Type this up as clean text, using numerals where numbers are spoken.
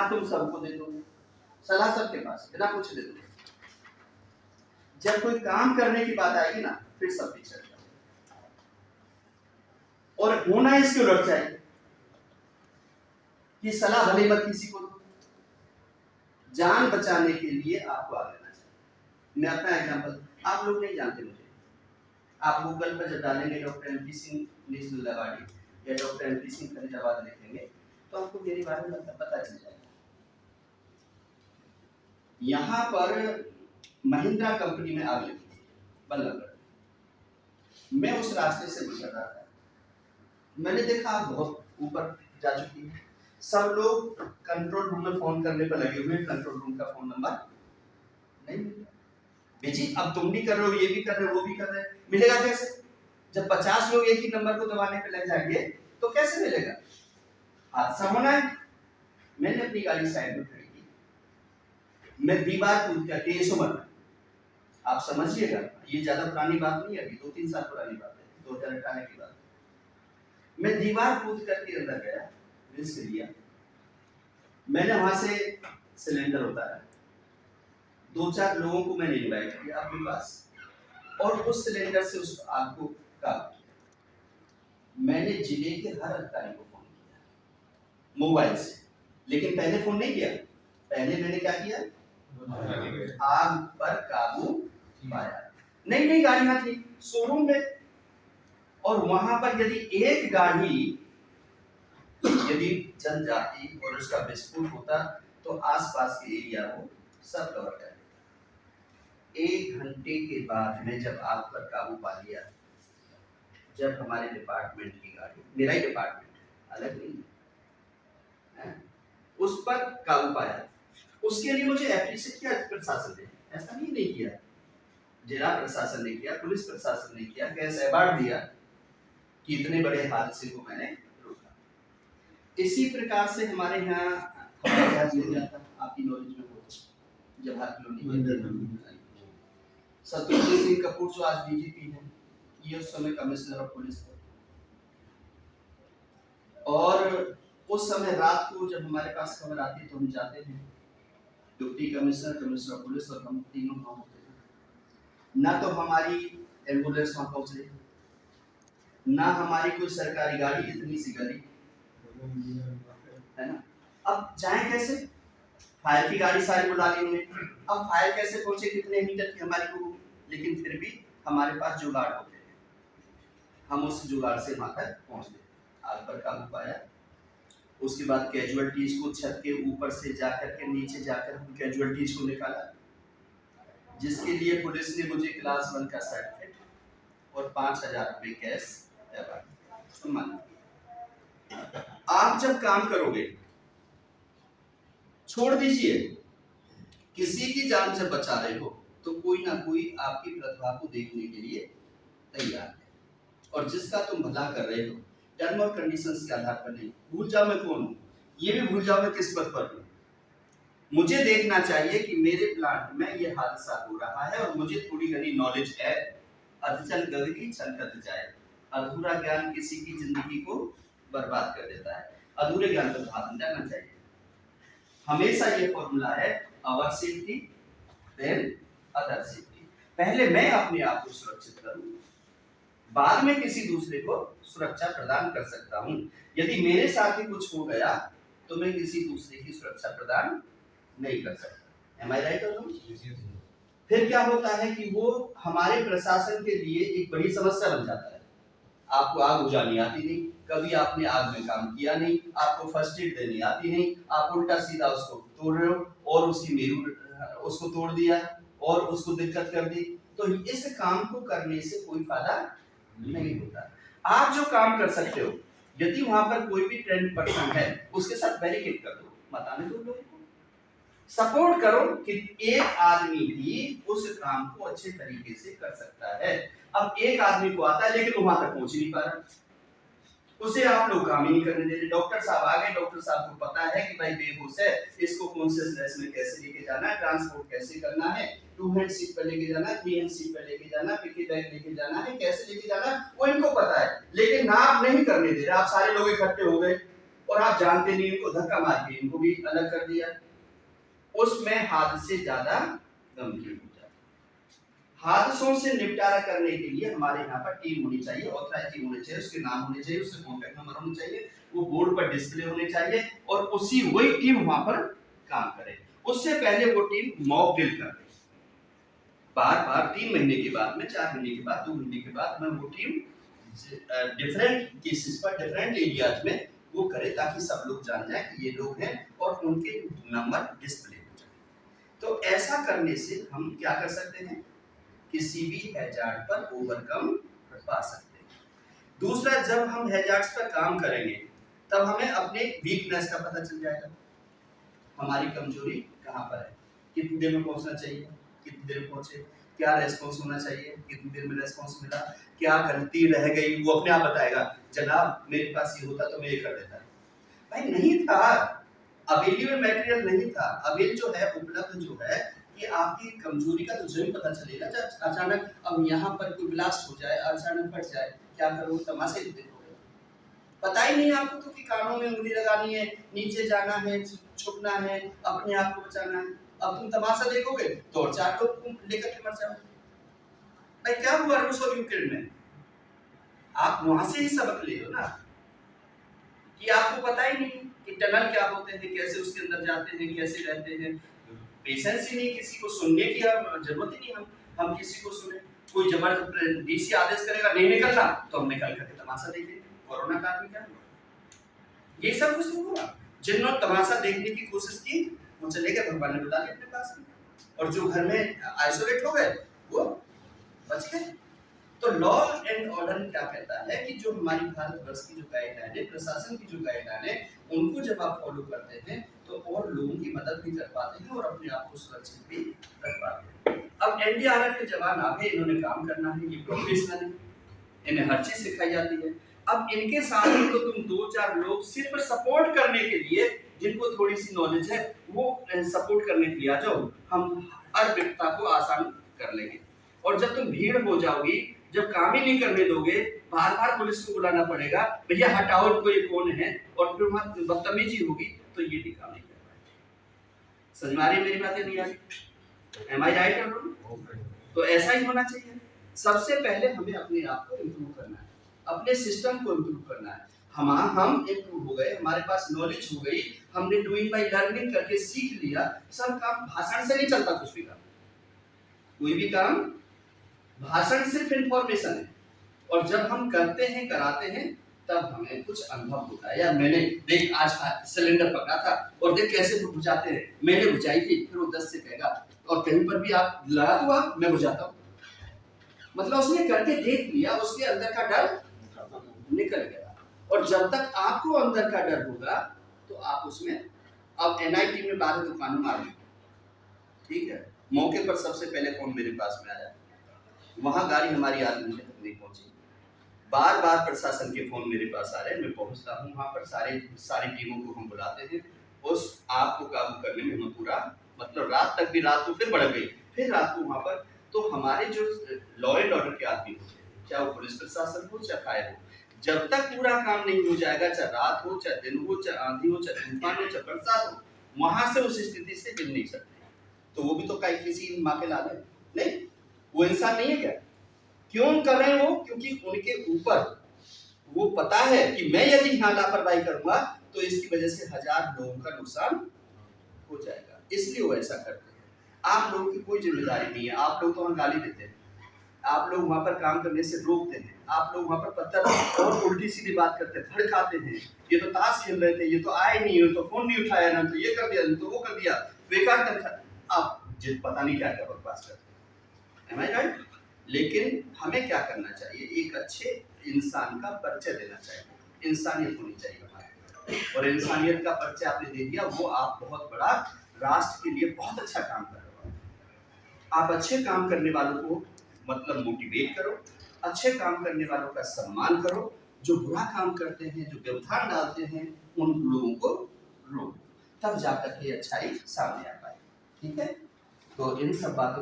सलाह तुम सबको दे दो, सलाह सबके पास बिना पूछे दे दो। जब कोई काम करने की बात आएगी ना, फिर सब पीछे हट जाओ। और होना इसकी उलट चाहिए कि सलाह भले मत किसी को दो, जान बचाने के लिए आपको आगे आना चाहिए। मैं अपना एग्जांपल, आप लोग नहीं जानते मुझे, आप गूगल पर जब डालेंगे doctor MP Singh national awardee या डॉक्टर एमपी सिंह फरीदाबाद लिखेंगे तो आपको मेरे बारे में पता चल जाएगा। यहाँ पर महिंद्रा कंपनी में आग लगी थी बल्लभगढ़। मैं उस रास्ते से गुजर रहा था, मैंने देखा आप बहुत ऊपर जा चुकी है। सब लोग कंट्रोल रूम में फोन करने पर लगे हुए, कंट्रोल रूम का फोन नंबर नहीं मिल रहा। बेजी अब तुम भी कर रहे हो, ये भी कर रहे हो, वो भी कर रहे हैं, मिलेगा कैसे? जब 50 लोग एक ही नंबर को दबाने पे लग जाएंगे तो कैसे मिलेगा? हादसा होना है। मैंने अपनी गाड़ी साइड में खड़ी की, मैं दीवार कूद करके, ये सुमन आप समझिएगा, ये ज्यादा पुरानी बात नहीं है, अभी 2-3 साल पुरानी बात है, 2018 की बात है। मैं दीवार कूद करके अंदर गया, रिस्क लिया, मैंने वहां से सिलेंडर उतारा, 2-4 लोगों को मैंने इनवाइट किया अपने पास और उस सिलेंडर से उस आग को काबू किया। मैंने जिले के हर अधिकारी को फोन किया मोबाइल से, लेकिन पहले फोन नहीं किया, पहले मैंने क्या किया, आग पर काबू पाया। नई गाड़ियां थी शोरूम में, और वहां पर यदि एक गाड़ी यदि जल जाती और उसका विस्फोट होता तो आसपास के एरिया को सब कवर कर देता। 1 घंटे के बाद में जब आग पर काबू पा लिया, जब हमारे डिपार्टमेंट की गाड़ी, मेरा ही डिपार्टमेंट अलग नहीं है, उस पर काबू पाया, उसके लिए मुझे एप्रिशिएट किया प्रशासन ने, ऐसा नहीं किया, जिला प्रशासन ने किया, पुलिस प्रशासन ने किया, गैस अवार्ड दिया कि इतने बड़े हादसे को मैंने रोका। इसी प्रकार से हमारे यहाँ आपकी नॉलेज में हो, जवाहर कॉलोनी शत्रुघ्न सिंह कपूर जो आज डीजीपी हैं, ये उस समय कमिश्नर ऑफ पुलिस थे, और उस समय रात को जब हमारे पास खबर आती तो हम जाते थे, deputy commissioner, commissioner of police और हम तीनों वहां होते थे। ना तो हमारी एम्बुलेंस वहां पहुंच रही, ना हमारी कोई सरकारी गाड़ी, इतनी सी गली है ना। अब जाए कैसे? फायर की गाड़ी सारी बुला ली हमने, अब फायर कैसे पहुंचे, कितने मीटर की हमारी को, लेकिन फिर भी हमारे पास जुगाड़ होते हैं, हम उस जुगाड़ से वहां तक पहुंचते, आग पर काबू पाया। उसके बाद कैजुअलिटीज को छत के ऊपर से जाकर के नीचे जाकर हम कैजुअलिटीज को निकाला, जिसके लिए पुलिस ने मुझे क्लास 1 का सर्टिफिकेट और 5000 रुपए कैश सम्मान। आप जब काम करोगे, छोड़ दीजिए, किसी की जान जब बचा रहे हो तो कोई ना कोई आपकी प्रतिभा को देखने के लिए तैयार है, और जिसका तुम भला कर रहे हो टर्म और कंडीशंस के आधार पर नहीं। भूल जाओ मैं कौन हूं, ये भी भूल जाओ मैं किस पद पर हूं। मुझे देखना चाहिए कि मेरे प्लांट में ये हादसा हो रहा है और मुझे थोड़ी घनी नॉलेज है। अधचल गगरी छलकत जाए, अधूरा ज्ञान किसी की जिंदगी को बर्बाद कर देता है। अधूरे ज्ञान पर ध्यान देना चाहिए। हमेशा ये फॉर्मूला है, अवर सेफ्टी देन अदर सेफ्टी। पहले मैं अपने आप को सुरक्षित करूं, बाद में किसी दूसरे को सुरक्षा प्रदान कर सकता हूं। यदि मेरे साथ ही कुछ हो गया तो मैं किसी दूसरे की सुरक्षा प्रदान नहीं कर सकता। Am I right or no? फिर क्या होता है कि वो हमारे प्रशासन के लिए एक बड़ी समस्या बन जाता है। आपको आग बुझानी आती नहीं, कभी आपने आग में काम किया नहीं, आपको फर्स्ट एड देनी आती नहीं, आप उल्टा सीधा उसको तोड़ रहे हो और उसकी मेरू उसको तोड़ दिया और उसको दिक्कत कर दी, तो इस काम को करने से कोई फायदा नहीं होता। आप जो काम कर सकते हो, यदि वहां पर कोई भी ट्रेंड पर्सन है उसके साथ बैरिकेड कर दो, मत आने दो लोगों को, सपोर्ट करो कि एक आदमी भी उस काम को अच्छे तरीके से कर सकता है। अब एक आदमी को आता है लेकिन वहां तक पहुंच नहीं पा रहा, उसे आप लोग काम ही नहीं करने दे रहे। डॉक्टर साहब आ गए, डॉक्टर साहब को पता है कि भाई बेहोश है, इसको कॉन्शियसनेस में कैसे लेके जाना है, ट्रांसपोर्ट कैसे करना है, 2 हैंड सीट पर लेके जाना है, 3 हैंड सीट पर लेके जाना है, पिकी बैग लेके जाना है, कैसे लेके जाना है, वो इनको पता है, लेकिन ना आप नहीं करने दे रहे। आप सारे लोग इकट्ठे हो गए, और आप जानते नहीं, इनको धक्का मार के इनको भी अलग कर दिया, उसमें हादसे ज्यादा गंभीर हो जाते। हादसों से निपटारा करने के लिए हमारे यहाँ पर टीम होनी चाहिए, ऑथराइज टीम होनी चाहिए, उसके नाम होने चाहिए, उसके कॉन्टैक्ट नंबर होने चाहिए, वो बोर्ड पर डिस्प्ले होने चाहिए और उसी वही टीम वहां पर काम करे। उससे पहले वो टीम मॉक ड्रिल कर रही, बार बार 3 महीने के बाद में, 4 महीने के बाद, 2 महीने के बाद में वो टीम डिफरेंट केसेस पर डिफरेंट एरियाज में वो करे, ताकि सब लोग जान जाए कि ये लोग हैं और उनके नंबर डिस्प्ले हो जाए। तो ऐसा करने से हम क्या कर सकते हैं, किसी भी हैजार्ड पर ओवरकम पा सकते हैं। दूसरा, जब हम हैजार्ड्स पर काम करेंगे तब हमें अपने वीकनेस का पता चल जाएगा, हमारी कमजोरी कहाँ पर है, कितनी देर में पहुंचना चाहिए, कितनी देर में पहुंचे, क्या रेस्पॉन्स होना चाहिए, कितनी देर में रेस्पॉन्स मिला, क्या गलती रह गई, वो अपने आप बताएगा, जनाब मेरे पास ये होता तो मैं ये कर देता। भाई नहीं था, अवेलेबल मटेरियल नहीं था। अवेल जो है, उपलब्ध जो है, कि आपकी कमजोरी का तो जरूर पता चलेगा। जब अचानक अब यहाँ पर कोई ब्लास्ट हो जाए, अचानक फट जाए, क्या करो, तमाशे देखोगे, पता ही नहीं आपको तो कि कानों में उंगली लगानी है, नीचे जाना है, छुपना है, अपने आप को बचाना है। अब तुम तमाशा देखोगे तो और 4 लोग लेकर के मर जाओगे। भाई क्या हुआ रूस और यूक्रेन में, आप वहां से ही सबक ले लो ना, कि आपको पता ही नहीं कि टनल क्या होते हैं, कैसे उसके अंदर जाते हैं, कैसे रहते हैं। पेशेंस ही नहीं, किसी को सुनने की जरूरत ही नहीं, हम किसी को सुने। कोई जबरदस्त डीसी आदेश करेगा नहीं निकलना, तो हम निकल करके तमाशा देखेंगे। कोरोना काल में क्या हुआ, ये सब कुछ नहीं हुआ। जिन्होंने तमाशा देखने की कोशिश की वो चले गए, भगवान ने बुला लिया अपने पास में, और जो घर में आइसोलेट हो गए वो बच गए। तो लॉ एंड ऑर्डर क्या कहता है कि जो हमारी भारतवर्ष की जो गाइडलाइन है, प्रशासन की जो गाइडलाइन है, उनको जब आप फॉलो करते हैं तो और लोगों की मदद भी कर पाते हैं और अपने आप को सुरक्षित भी रख पाते हैं। अब एनडीआरएफ के जवान आ गए, इन्होंने काम करना है, ये प्रोफेशनल है, इन्हें हर चीज सिखाई जाती है। अब इनके सामने तो तुम 2-4 लोग सिर्फ सपोर्ट करने के लिए, जिनको थोड़ी सी नॉलेज है, वो सपोर्ट करने के लिए आ जाओ, हम हर विपदा को आसान कर लेंगे। और जब तुम भीड़ हो जाओगी, जब काम ही नहीं करने दोगे, बार बार पुलिस को बुलाना पड़ेगा, भैया हटाओ इनको, ये कौन है, और फिर वहां बदतमीजी होगी, तो ये भी काम नहीं कर पाएंगे। समझ में आ रही मेरी बातें, नहीं आ रही? एम आई राइट और रॉन्ग? तो ऐसा ही होना चाहिए। सबसे पहले हमें अपने आप को इम्प्रूव करना है, अपने सिस्टम को इम्प्रूव करना है। हम इम्प्रूव हो गए, हमारे पास नॉलेज हो गई, हमने डूइंग बाय लर्निंग करके सीख लिया। सब काम भाषण से नहीं चलता, कुछ भी काम, कोई भी काम भाषण सिर्फ इंफॉर्मेशन है, और जब हम करते हैं, कराते हैं, तब हमें कुछ अनुभव होता है। यार मैंने देख आज सिलेंडर पकड़ा था और देख कैसे बुझाते हैं, मैंने बुझाई थी, फिर वो 10 से कहेगा, और कहीं पर भी आप लगा तो आप, मैं बुझाता हूँ, मतलब उसने करके देख लिया, उसके अंदर का डर निकल गया। और जब तक आपको अंदर का डर होगा तो आप उसमें, अब एनआईटी में 12 दुकानें मार ली, ठीक है, मौके पर सबसे पहले फोन मेरे पास में आया, वहां गाड़ी हमारी आध घंटे तक नहीं पहुंची, बार बार प्रशासन के फोन मेरे पास आ रहे हैं, मैं पहुंचता हूं वहां पर, सारी टीमों को हम बुलाते हैं, उस आग को काबू करने में हम पूरा, मतलब रात तक भी, रात को फिर बढ़ गई, फिर रात को वहां पर, तो हमारे जो लॉ एंड ऑर्डर के आदमी होते हैं, चाहे वो पुलिस प्रशासन हो चाहे फायर हो, जब तक पूरा काम नहीं हो जाएगा, चाहे रात हो चाहे दिन हो, चाहे आंधी हो चाहे तूफान हो चाहे बरसात हो, वहां से उस स्थिति से हिल नहीं सकते। तो वो भी तो कहीं किसी माँ के लाल है नहीं, वो इंसान नहीं है क्या? क्यों कर रहे हैं वो? क्योंकि उनके ऊपर वो पता है कि मैं यदि यहाँ लापरवाही करूंगा तो इसकी वजह से 1000 लोगों का नुकसान हो जाएगा, इसलिए वो ऐसा करते हैं। आप लोगों की कोई जिम्मेदारी नहीं है, आप लोग तो वहाँ गाली देते हैं, आप लोग वहाँ पर काम करने से रोकते हैं, आप लोग वहाँ पर पत्थर और उल्टी सीधी बात करते हैं, भड़काते हैं, ये तो ताश खेल रहे थे, ये तो आए नहीं, ये तो फोन नहीं उठाया ना, तो ये कर दिया, तो वो कर दिया, बेकार तनख्वाह, आप जित पता नहीं क्या क्या बकवास करते हैं। Am I right? लेकिन हमें क्या करना चाहिए, एक अच्छे इंसान का परिचय देना चाहिए, इंसानियत होनी चाहिए हमारे, और इंसानियत का परिचय आपने दे दिया, वो आप बहुत बड़ा, राष्ट्र के लिए बहुत अच्छा काम कर रहे हो। आप अच्छे काम करने वालों को मतलब मोटिवेट करो, अच्छे काम करने वालों का सम्मान करो, जो बुरा काम करते हैं, जो व्यवधान डालते हैं, उन लोगों को रोको, तब जाकर के अच्छाई सामने आ पाए। ठीक है, तो इन सब बातों